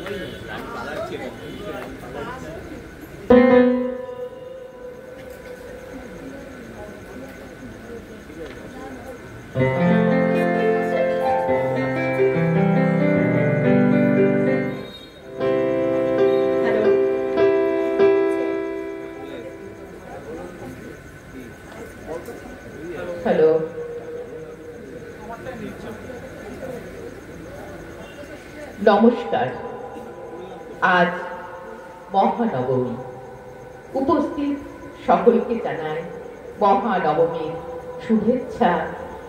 Hello, নমস্কার। আজ মহানবমী। উপস্থিত সকলকে জানাই মহানবমীর শুভেচ্ছা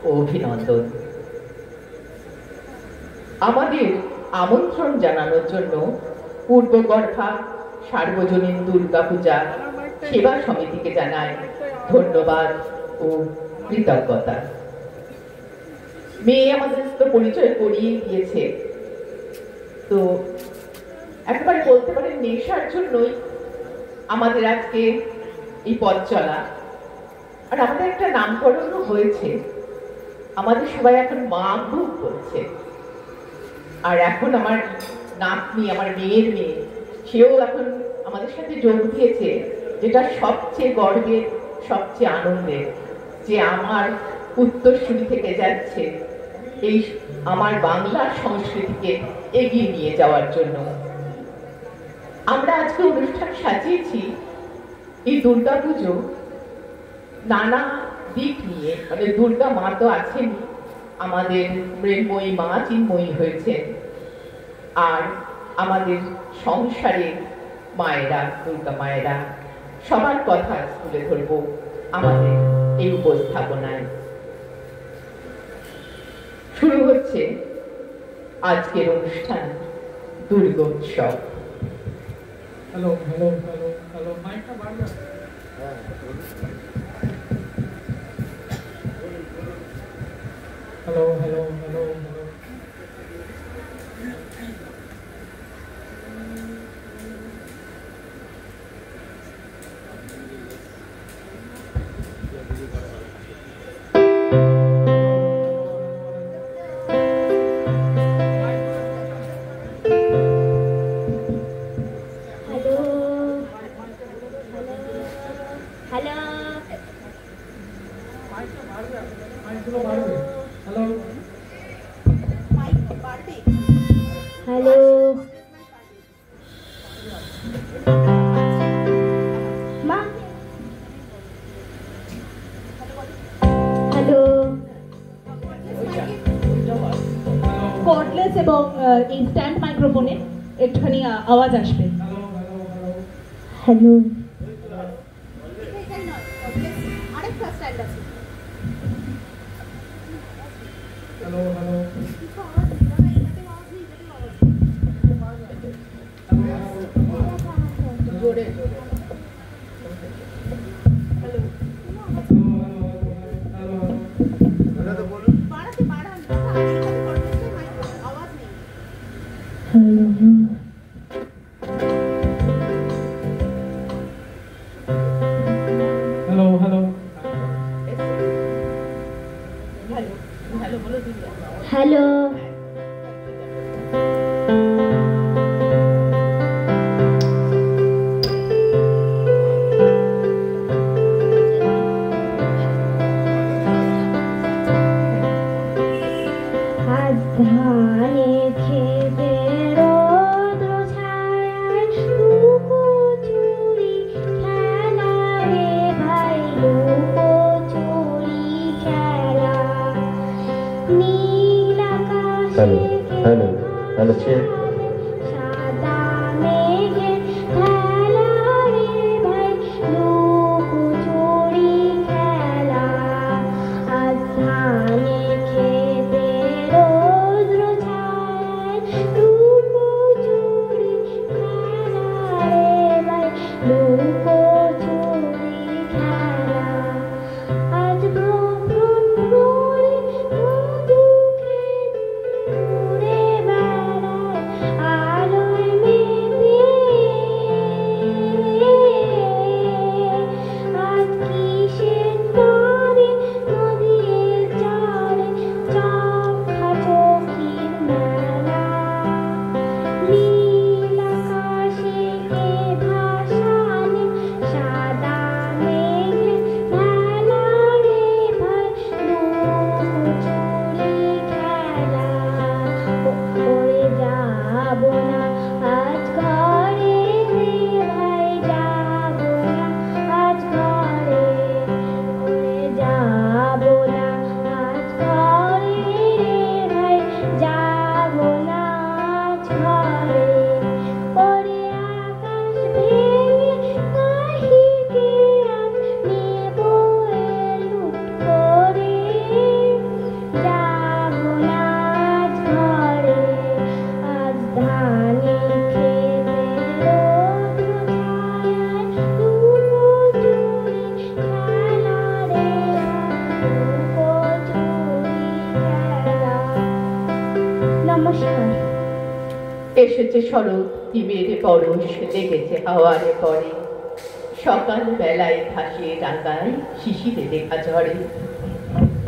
ও অভিনন্দন। আমাদের আমন্ত্রণ জানানোর জন্য পূর্বগর্ভা সার্বজনীন দুর্গাপূজা সেবা সমিতিকে জানাই ধন্যবাদ ও কৃতজ্ঞতা। মেয়ে আমাদের তো পরিচয় করিয়ে দিয়েছে, তো একবারে বলতে পারেন নেশার জন্যই আমাদের আজকে এই পথ চলা। আর আমাদের একটা নামকরণও হয়েছে, আমাদের সবাই এখন মা গ্রুপ করছে। আর এখন আমার নাতনি, আমার মেয়ের মেয়ে, সেও এখন আমাদের সাথে যোগ দিয়েছে, যেটা সবচেয়ে গর্বের, সবচেয়ে আনন্দের, যে আমার উত্তরসূরি থেকে যাচ্ছে এই আমার বাংলার সংস্কৃতিকে এগিয়ে নিয়ে যাওয়ার জন্য। আমরা আজকে অনুষ্ঠান সাজিয়েছি এই দুর্গাপুজো নানা দিক নিয়ে। মানে দুর্গা মা তো আছেন, আমাদের মৃন্ময়ী মা চিন্ময়ী হয়েছেন, আর আমাদের সংসারের মায়েরা, দুর্গা মায়েরা, সবার কথা তুলে ধরবো আমাদের এই উপস্থাপনায়। শুরু হচ্ছে আজকের অনুষ্ঠান দুর্গোৎসব। হ্যালো হ্যালো হ্যালো হ্যালো, মাইকটা বাড়বে। Hello hello hello hello. Cordless এবং এই স্ট্যান্ড মাইক্রোফোনে একটুখানি আওয়াজ আসবে। হ্যালো, আরেকটা স্ট্যান্ড আছে। হ্যালো হ্যালো জোরে হ্যালো হ্যালো হ্যালো বলো। Hello, Hello, hello, hello, check. নমস্কার। এসেছে শরৎ হিমের পরশ, লেগেছে হাওয়ারে পরে, সকাল বেলায় ঘাসে ডাঙ্গায় শিশিরে দেখা ঝরে।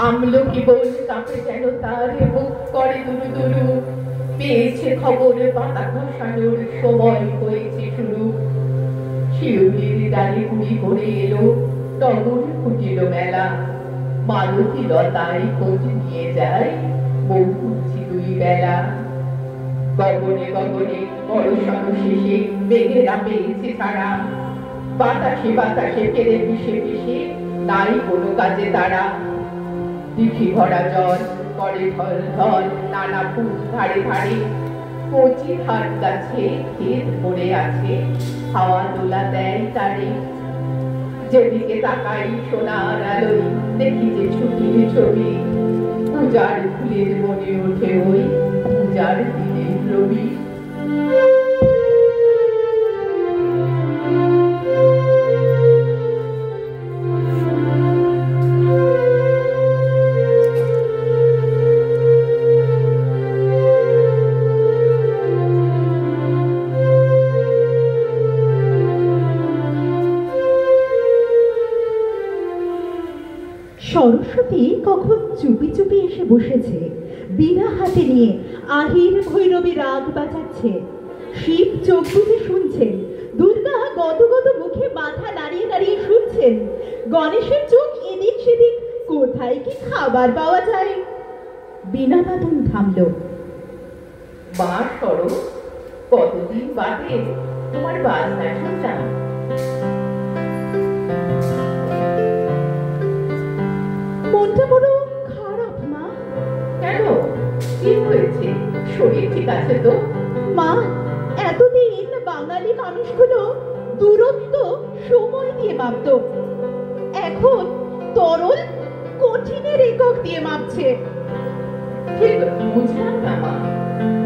আমলকি বল কাঁপে যেন তার বুক করে দুরু দুরু, পেয়েছে খবর পাতা খসানোর সময় হয়েছে শুরু। শিউলির ডালে কুড়ি করে এলো, টগর ফুটিল মেলা, মালতী লতায় খোঁজ নিয়ে যায় বউ খুঁজছি দুই বেলা। গগনে গগনে বড়সড় শেষে মেঘেরা পেয়েছে ছাড়া, বাতাসে বাতাসে ফেরে পিষে পিষে নাই কোনো কাজে তারা। দিঘি ভরা জল করে ঢল ঢল নানা ফুল ধারে ধারে, কচি হাট গাছে ক্ষেত ভরে আছে, হাওয়া দোলা দেয় তারে। যেদিকে তাকাই সোনার আলোয় দেখি যে ছুটির ছবি, পূজার ফুলের মনে ওঠে ওই পূজার দিনের রবি। সরস্বতী কখন চুপি চুপি এসে বসেছে, বীণা হাতে নিয়ে আহির ভৈরবী রাগ বাজাচ্ছে। শিব চোখ বুজে শুনছেন, দুর্গা গদগদ মুখে মাথা নাড়িয়ে নাড়িয়ে শুনছেন। গণেশের চোখ এদিক সেদিক, কোথায় কি খাবার পাওয়া যায়। বীণা বাদন থামল। মা সরো, কতদিন বাদে তোমার বাজনা শুনলাম। মনটা বড় খারাপ মা। কেন, কি হয়েছে? শরীর ঠিক আছে তো? মা, এতদিন বাঙালি মানুষগুলো দূরত্ব সময় দিয়ে মাপতো, এখন তরল কঠিনের একক দিয়ে মাপছে। ঠিক বুঝলাম না মা।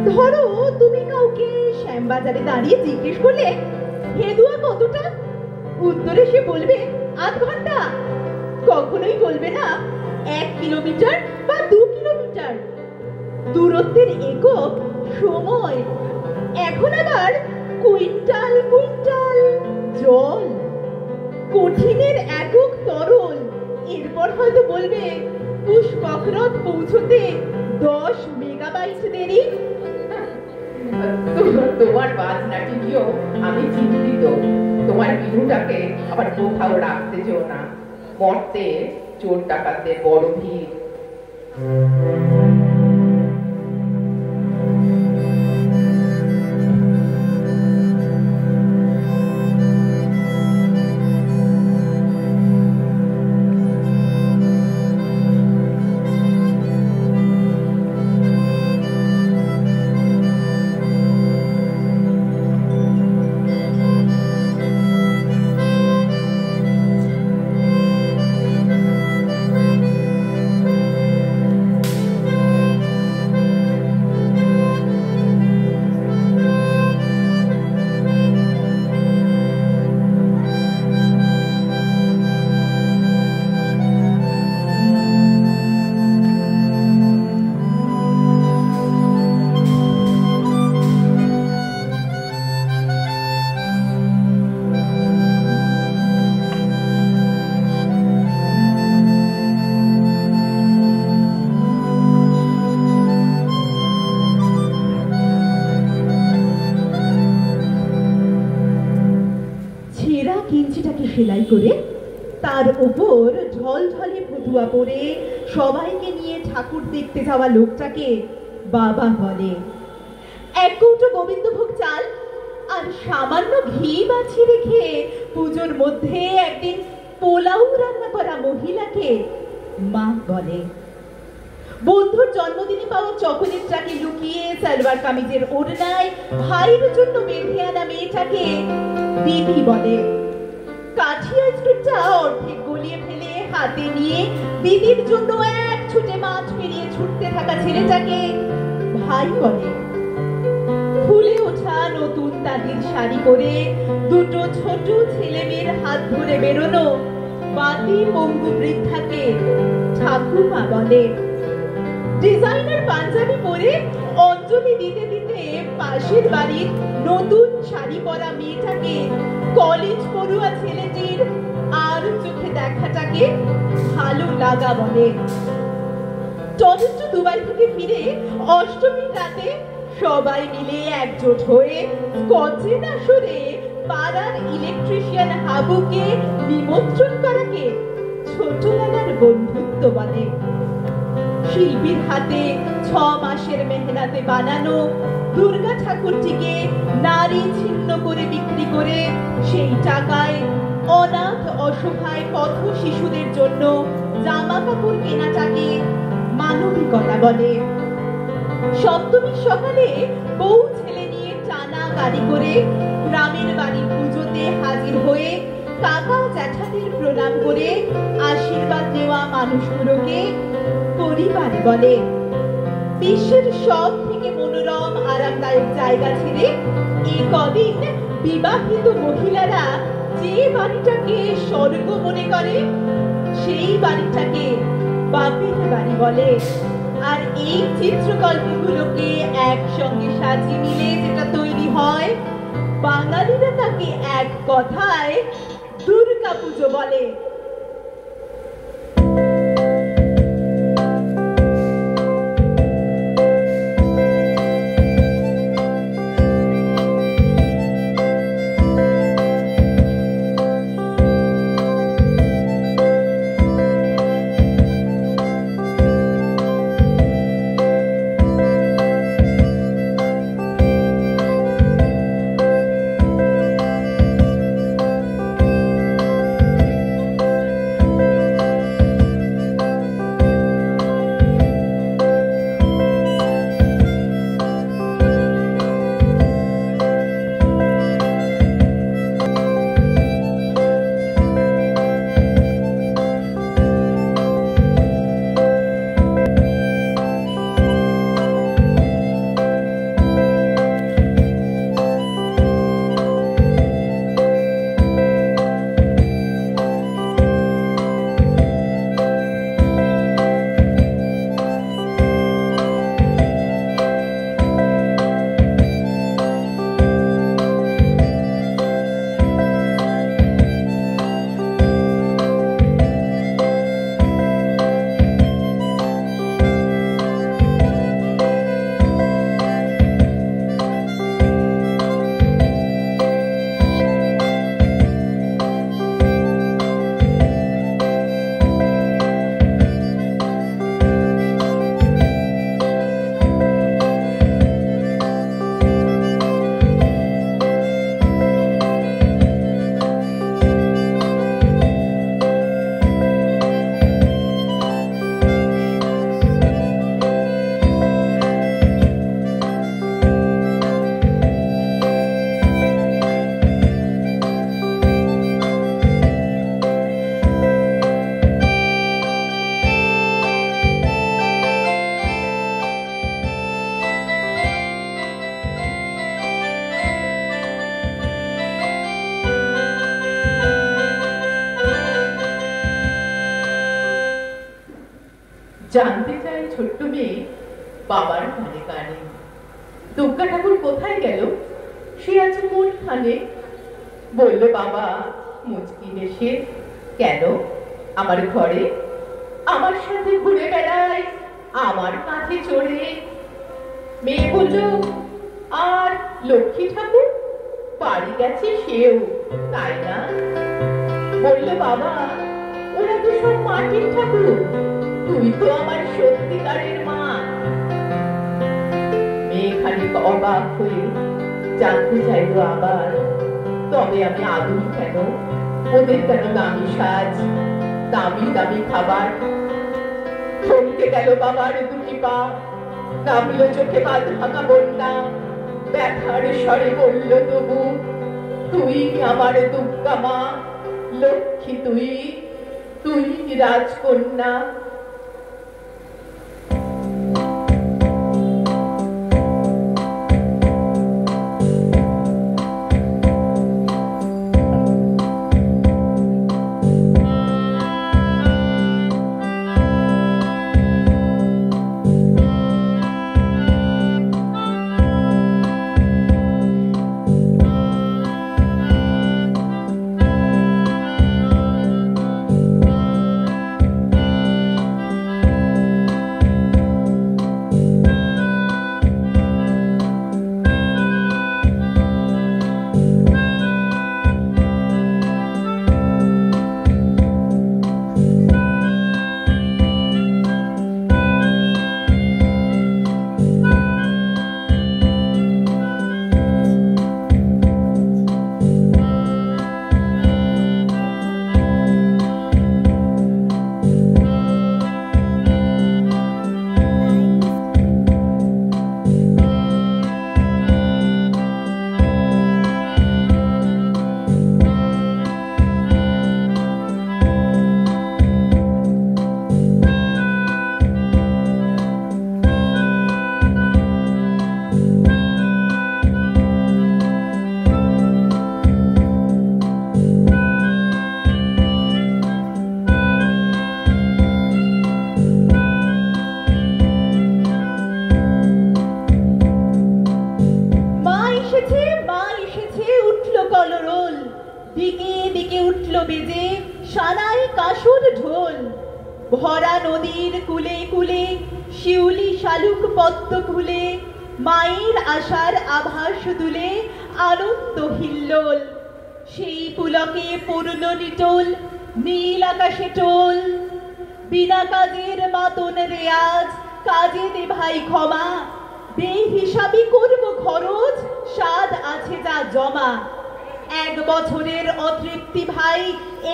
ধরো তুমি কাউকে শ্যামবাজারে দাঁড়িয়ে জিজ্ঞেস করলে হেদুয়া কতটা, উত্তরে সে বলবে আধ ঘন্টা। কখনোই বলবে না 1 কিলোমিটার বা 2 কিলোমিটার। দূরত্বের একক সময়, এখন আবার কুইন্টাল কুইন্টাল জল। কঠিনের একক তরল, এরপর হয়তো বলবে পুষ্পকরথ পৌঁছতে 10 মেগাবাইট দেরি। তোমার বাজনাটি নিয়েও আমি চিন্তিত। তোমার বিনুটাকে আবার কোথাও রাখতে যেও না, মরতে চোর ডাকাতদের বড় ভিড়। সেলাই করে তার উপর ঝলঝলে ফতুয়া পরে সবাইকে নিয়ে ঠাকুর দেখতে যাওয়া লোকটাকে বাবা বলে। 1 কৌটো গোবিন্দভোগ চাল আর সামান্য ঘি বাছিয়ে রেখে পুজোর মধ্যে একদিন পোলাও রান্না করা মহিলাকে মা বলে। বন্ধুর জন্মদিনে পাওয়া চকোলেটটাকে লুকিয়ে সালোয়ার কামিজের ওড়নায় ভাইয়ের জন্য বেঁধে আনা মেয়েটাকে দিদি বলে। কাঠি আইসক্রিমটা অর্ধেক গলিয়ে ফেলে হাতে নিয়ে দিদির জন্য এক ছুটে মাঠ পেরিয়ে ছুটতে থাকা ছেলেটাকে ভাই বলে। ফুলে ওঠা নতুন তাঁতির শাড়ি পরে দুটো ছোট ছেলে মেয়ের হাত ধরে বেরোনো বাতি পঙ্গু বৃদ্ধাকে ঠাকুমা বলে। ডিজাইনার পাঞ্জাবি পরে অঞ্জলি দিতে দিতে পাশের বাড়ির নতুন শাড়ি পরা মেয়েটাকে কলেজ পড়ুয়া ছেলেটির আর চোখে দেখাটাকে ভালো লাগা বলে। টমেটো দুবাই থেকে ফিরে অষ্টমীর রাতে সবাই মিলে একজোট হয়ে স্কচের আসরে পাড়ার ইলেকট্রিশিয়ান হাবুকে নিমন্ত্রণ করাকে ছোটবেলার বন্ধুত্ব বলে। শিল্পীর হাতে 6 মাসের মেহনতে বানানো দুর্গা ঠাকুরটিকে নারী ছিন্ন করে বিক্রি করে সেই টাকায় অনাথ অসহায় পথ শিশুদের জন্য জামা কাপড় কেনাটাকে মানবিকতা বলে। সপ্তমীর সকালে বউ ছেলে নিয়ে টানা গাড়ি করে গ্রামের বাড়ির পুজোতে হাজির হয়ে কাকা জ্যাঠাদের প্রণাম করে আশীর্বাদ নেওয়া মানুষগুলোকে পরিবার বলে। বিশ্বের সব থেকে মনোরম আরামদায়ক জায়গা ছেড়ে এই কদিন বিবাহিত মহিলারা যে বাড়িটাকে স্বর্গ মনে করে সেই বাড়িটাকে বাপের বাড়ি বলে। আর এই চিত্রকল্পগুলোকে একসঙ্গে সাজিয়ে নিলে যেটা তৈরি হয়, বাঙালিরা তাকে এক কথায় দুর্গা পুজো বলে। জানতে চায় ছোট্ট মেয়ে বাবার কানে কানে, দুর্গা ঠাকুর কোথায় গেল? সে আছে কোনখানে? বলল বাবা মুচকি হেসে, কেন আমার ঘরে আমার সাথে ঘুরে বেড়ায় আমার কাঁধে চড়ে। মেয়ে বলল, আর লক্ষ্মী ঠাকুর? বাড়ি গেছে সেও, তাই না? বলল বাবা, ওরা তো সব মাটির ঠাকুর, তুই তো আমার সত্যিকারের মা। মেয়ে খানিক অবাক হয়ে জানতে চাইলো আবার, তবে আমি আদুই কেন? ওদের কেন দামি সাজ, দামি দামি খাবার? থমকে গেল বাবার দুটি পা, নামল চোখে বাঁধ ভাঙা বন্যা। ব্যথার স্বরে বলল তবু, তুই আমার দুর্গা মা, লক্ষ্মী তুই, তুই রাজকন্যা। উঠল বেজে সানাই কাসুর ঢোল। ভরা নদীর কুলে কুলে শিউলি শালুক পদ্ম কুলে মায়ের আশার আভাস দুলে আনন্দ হিল্লোল। সেই পুলকে পড়ল নিটোল নীল আকাশে টোল। বিনা কাজের মাতন রেয়াজ কাজে দে ভাই ক্ষমা। বেহিসাবি করব খরচ স্বাদ আছে যা জমা। 1 বছরের অতৃপ্তি ভাই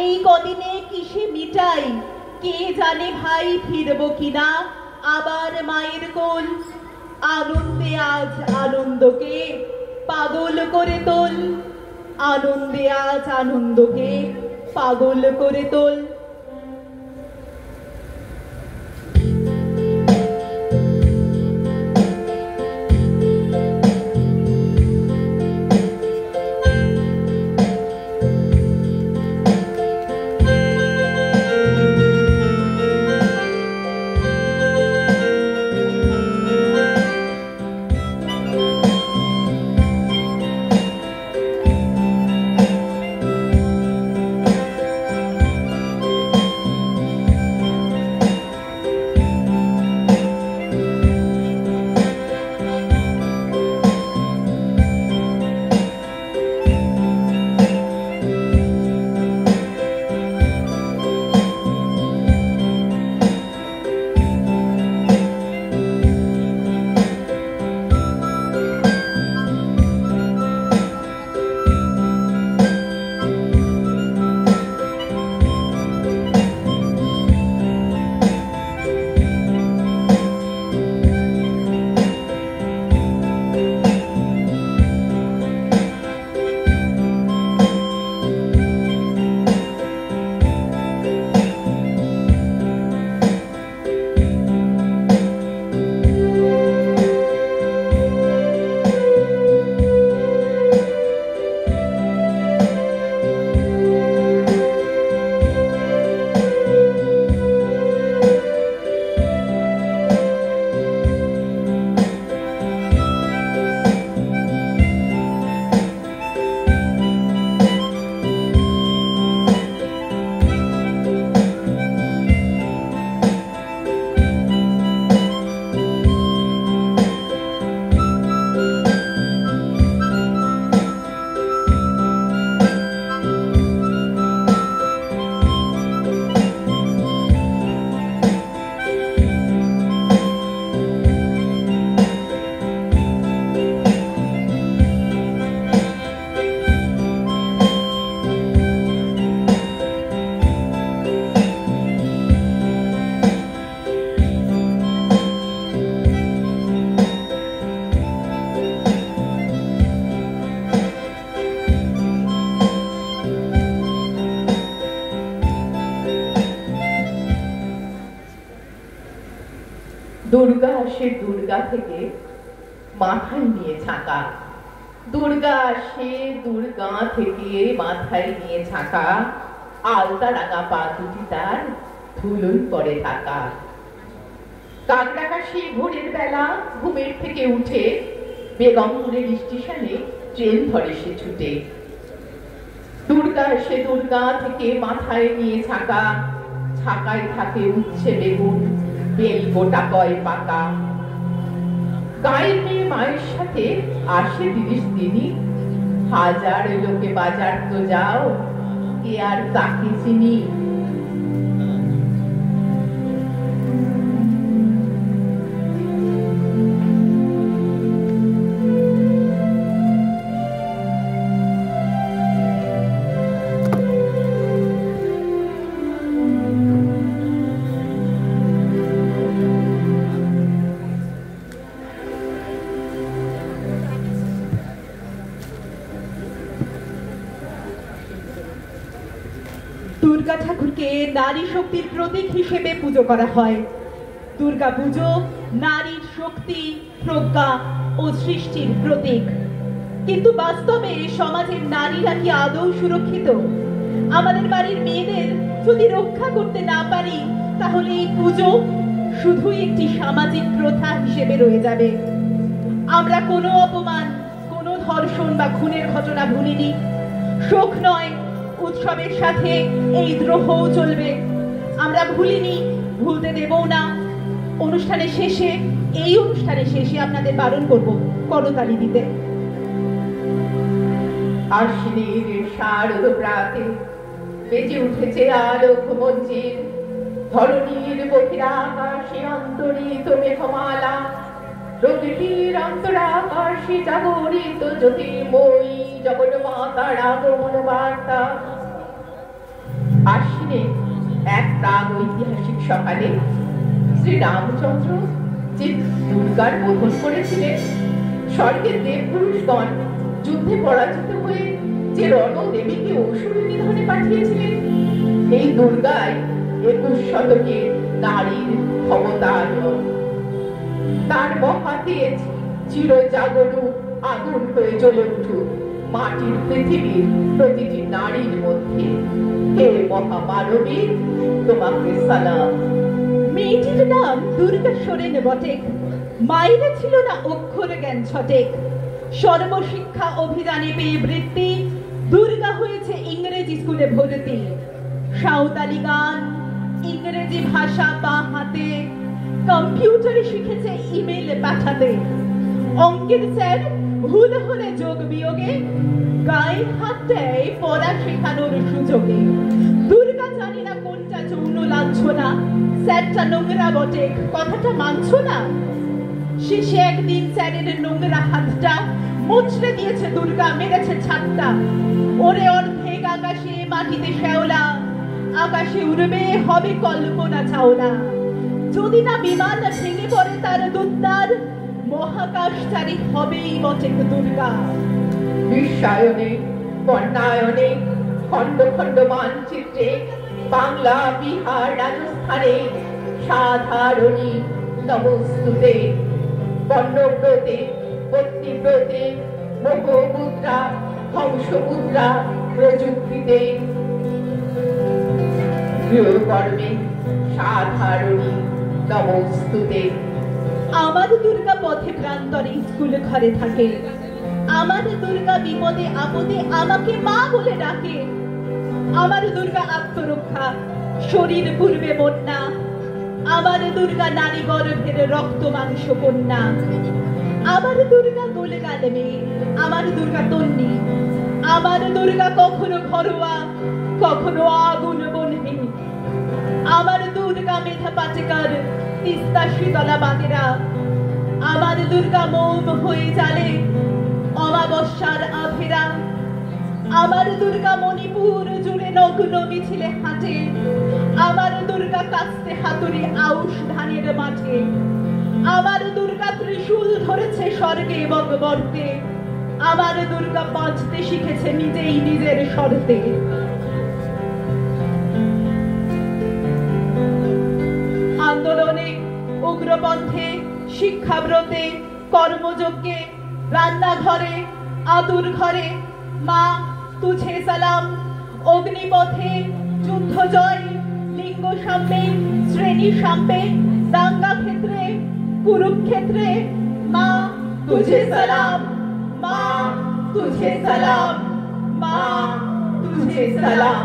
এই কদিনে কিসে মিটাই। কে জানে ভাই ফিরব কিনা আবার মায়ের কোল। আনন্দে আজ আনন্দকে পাগল করে তোল। আনন্দে আজ আনন্দকে পাগল করে তোল। দুর্গা আসে দুর্গা থেকে মাথায় নিয়ে ছাকা। দুর্গা আসে দুর্গা থেকে মাথায় নিয়ে ছাকা। আলতা রাঙা পা দুটি তার ধুলোই পড়ে থাকা। কাকডাকাশি ভোরের বেলা ঘুমের থেকে উঠে বেগমপুরের স্টেশনে ট্রেন ধরে সে ছুটে। দুর্গা আসে দুর্গা থেকে মাথায় নিয়ে ছাকা। ছাকায় থাকে উচ্ছে বেগুন বেল গোটা কয় পাকা। গায়ের মেয়ে মায়ের সাথে আসে 30 দিনই। হাজার লোকে বাজার তো যাও কে আর তাকে চিনি। দুর্গা ঠাকুরকে নারী শক্তির প্রতীক হিসেবে পুজো করা হয়। দুর্গা পুজো নারীর শক্তি, প্রজ্ঞা ও সৃষ্টির প্রতীক। কিন্তু বাস্তবে সমাজের নারীরা কি আদৌ সুরক্ষিত? আমাদের বাড়ির মেয়েদের যদি রক্ষা করতে না পারি তাহলে এই পুজো শুধুই একটি সামাজিক প্রথা হিসেবে রয়ে যাবে। আমরা কোনো অপমান, কোনো ধর্ষণ বা খুনের ঘটনা ভুলিনি। শোক নয়, উৎসবের সাথে এই দ্রোহও চলবে। আমরা ভুলিনি, ভুলতে দেবও না। অনুষ্ঠানের শেষে, এই অনুষ্ঠানের শেষে আপনাদের বারণ করব করতালি দিতে। আশ্বিনীর শারদ প্রাতে বেজে উঠেছে আলোক মঞ্জিল, ধরণীর বহিরাকাশে অন্তরিত মেঘমালা, প্রকৃতির অন্তরাকাশে জাগরিত জ্যোতির্ময়ী জগৎ মাতার আগমন বার্তা। আশ্বিনে এক প্রাগ ঐতিহাসিক সকালে শ্রীরামচন্দ্র যে দুর্গার বোধন করেছিলেন, স্বর্গের দেবপুরুষগণ যুদ্ধে পরাজিত হয়ে যে রণদেবীকে অসুর নিধনে পাঠিয়েছিলেন, এই দুর্গায় 21 শতকে নারীর অবতারণ। তার মহাতেজ চিরজাগরু আগুন হয়ে জ্বলে উঠুক মাটির পৃথিবীর প্রতিটি নারীর মধ্যে। হে মহামানবী, তোমাকে সালাম। মেয়েটির নাম দুর্গা সোরেন বটেক, মাইনে ছিল না অক্ষর জ্ঞান ছটেক। সর্বশিক্ষা অভিযানে পেয়ে বৃত্তি, দুর্গা হয়েছে ইংরেজি স্কুলে ভর্তি। সাঁওতালি গান, ইংরেজি ভাষা বা হাতে, কম্পিউটারে শিখেছে ইমেল পাঠাতে। অঙ্কের স্যার ভুল হলে যোগ বিয়োগে, গায়ে হাত দেয় পড়া শেখানোর সুযোগে। দুর্গা জানি না কোনটা যৌন লাঞ্ছনা, স্যারটা নোংরা বটে, কথাটা মানছ না। শেষে একদিন স্যারের নোংরা হাতটা মুচড়ে দিয়েছে দুর্গা, মেরেছে ছাদটা। ওরে অর্ধেক আকাশে মাটিতে শ্যাওলা, আকাশে উড়বে হবে কল্পনা চাওলা। যদি না বিমান ভেঙে পড়ে তার দুদ্দার, মহাকাশচারী হবেই বটে দুর্গা। বিশ্বায়নে, বন্যায়নে, খণ্ড খণ্ড মানচিত্রে, বাংলা, বিহার, রাজস্থানে সাধারণী নমস্তুতে। বর্ণব্রতে, পত্নীব্রতে, মোহমুদ্রা, হংসমুদ্রা, প্রযুক্তিতে, গৃহকর্মে সাধারণী নমস্তুতে। আমার দুর্গা পথে প্রান্তরে স্কুল ঘরে থাকে, আমার দুর্গা বিপদে আপদে আমাকে মা বলে ডাকে। আমার দুর্গা আত্মরক্ষা, শরীর পূর্বে বন্যা। আমার দুর্গা নারী গর্ভের রক্ত মাংস কন্যা। আমার দুর্গা গোলে গালে মেয়ে, আমার দুর্গা তন্নি। আমার দুর্গা কখনো ঘরোয়া, কখনো আগুন বনহী। আমার দুর্গা মেধা পাটেকার, তিস্তা শীতলা বাঁধেরা। আমার দুর্গা মোম হয়ে জ্বালে অমাবস্যার আভেরা। আমার দুর্গা মণিপুর জুড়ে নগ্ন মিছিলে হাঁটে। আমার দুর্গা কাস্তে হাতুড়ি আউশ ধানের মাঠে। আমার দুর্গা ত্রিশূল ধরেছে স্বর্গে এবং মর্তে। আমার দুর্গা বাঁচতে শিখেছে নিজেই নিজের শর্তে। আন্দোলনে, উগ্রপন্থে, শিক্ষাব্রতে, কর্মযজ্ঞে, রান্নাঘরে, আতুর ঘরে, মা তুঝে সালাম। অগ্নিপথে, যুদ্ধ জয়, লিঙ্গ সাম্যে, শ্রেণী সাম্যে, দাঙ্গা ক্ষেত্রে, কুরুক্ষেত্রে, মা তুঝে সালাম। মা তুঝে সালাম। মা তুঝে সালাম।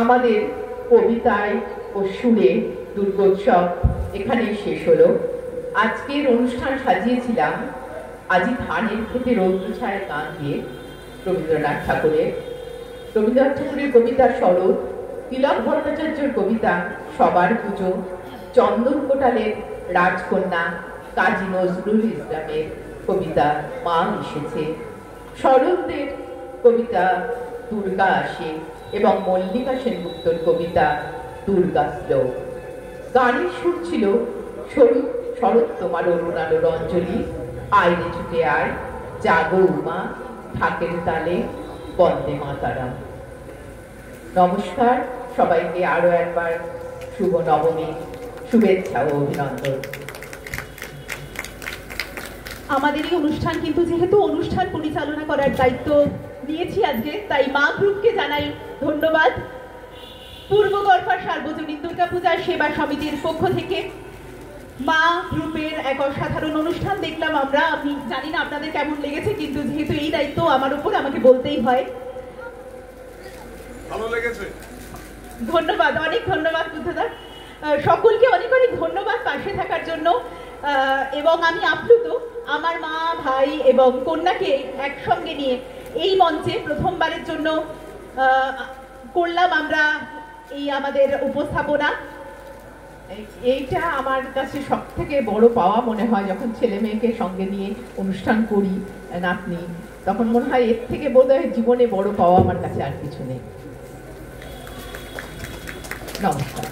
আমাদের কবিতায় ও সুরে দুর্গোৎসব এখানেই শেষ হলো। আজকের অনুষ্ঠান সাজিয়েছিলাম আজি ধানের খেতে রৌদ্র ছায়া গান দিয়ে রবীন্দ্রনাথ ঠাকুরের। রবীন্দ্রনাথ ঠাকুরের কবিতা শরৎ, তিলক ভট্টাচার্যের কবিতা সবার পুজো, চন্দন কোটালের রাজকন্যা, কাজী নজরুল ইসলামের কবিতা মা এসেছে, শরৎদের কবিতা দুর্গা আসে এবং মল্লিকা সেনগুপ্তর কবিতা দুর্গা শ্লোক। গানের সুর ছিল শরৎ তোমার অরুণ আলোর অঞ্জলি, আয়রে ছুটে আয়, জাগো উমা, ঢাকের তালে বন্দে মাতারাম। নমস্কার সবাইকে, আরো একবার শুভ নবমী শুভেচ্ছা ও অভিনন্দন। আমাদের এই অনুষ্ঠান কিন্তু যেহেতু অনুষ্ঠান পরিচালনা করার দায়িত্ব নিয়েছি আজকে, তাই মা গ্রুপকে জানাই ধন্যবাদ। পূর্ব গড়পার সার্বজনীন দুর্গাপূজা সেবা সমিতির পক্ষ থেকে মা গ্রুপের এক অসাধারণ অনুষ্ঠান দেখলাম আমরা। আমি জানি না আপনাদের কেমন লেগেছে, কিন্তু যেহেতু এই দায়িত্ব আমার উপর, আমাকে বলতেই হয়। ভালো লেগেছে? ধন্যবাদ, অনেক ধন্যবাদ বুদ্ধদা। সকলকে অনেক অনেক ধন্যবাদ পাশে থাকার জন্য। এবং আমি আপ্লুত আমার মা, ভাই এবং কন্যাকে একসঙ্গে নিয়ে এই মঞ্চে প্রথমবারের জন্য করলাম আমরা এই আমাদের উপস্থাপনা। এইটা আমার কাছে সব থেকে বড় পাওয়া মনে হয়, যখন ছেলে মেয়েকে সঙ্গে নিয়ে অনুষ্ঠান করি নাতনি, তখন মনে হয় এর থেকে বোধহয় জীবনে বড় পাওয়া আমার কাছে আর কিছু নেই। নমস্কার।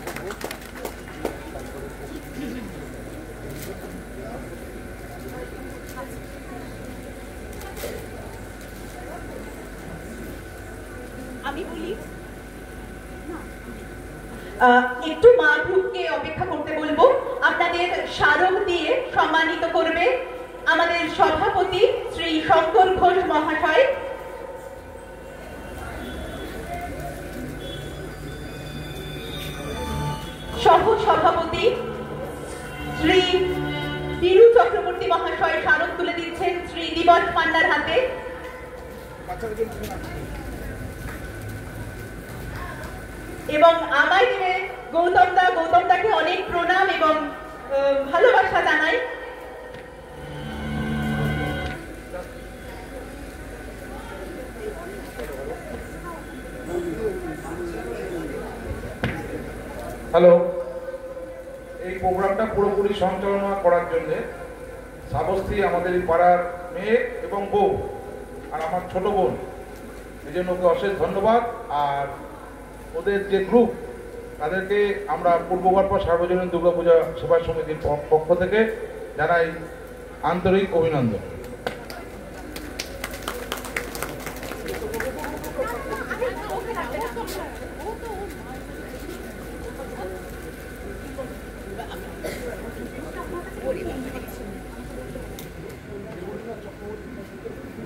আমি বলি একটু মা গ্রুপকে অপেক্ষা করতে বলবো। আপনাদের স্মারক দিয়ে সম্মানিত করবে আমাদের সভাপতি শ্রী শঙ্কর ঘোষ মহাশয়। সহ সভাপতি শ্রী বীরু চক্রবর্তী মহাশয় স্মারক তুলে দিচ্ছেন শ্রী দিবস পান্ডার হাতে। এবং আমায় দেবে গৌতমদাকে অনেক প্রণাম এবং ভালোবাসা জানাই। হ্যালো, এই প্রোগ্রামটা পুরোপুরি সঞ্চালনা করার জন্য সাবস্ত্রী আমাদের এই পাড়ার মেয়ে এবং বউ আর আমার ছোট বোন, এই জন্য ওকে অশেষ ধন্যবাদ। আর ওদের যে গ্রুপ, তাদেরকে আমরা পূর্ব গড়পার সার্বজনীন দুর্গাপূজা সেবা সমিতির পক্ষ থেকে জানাই আন্তরিক অভিনন্দন।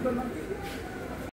Thank you.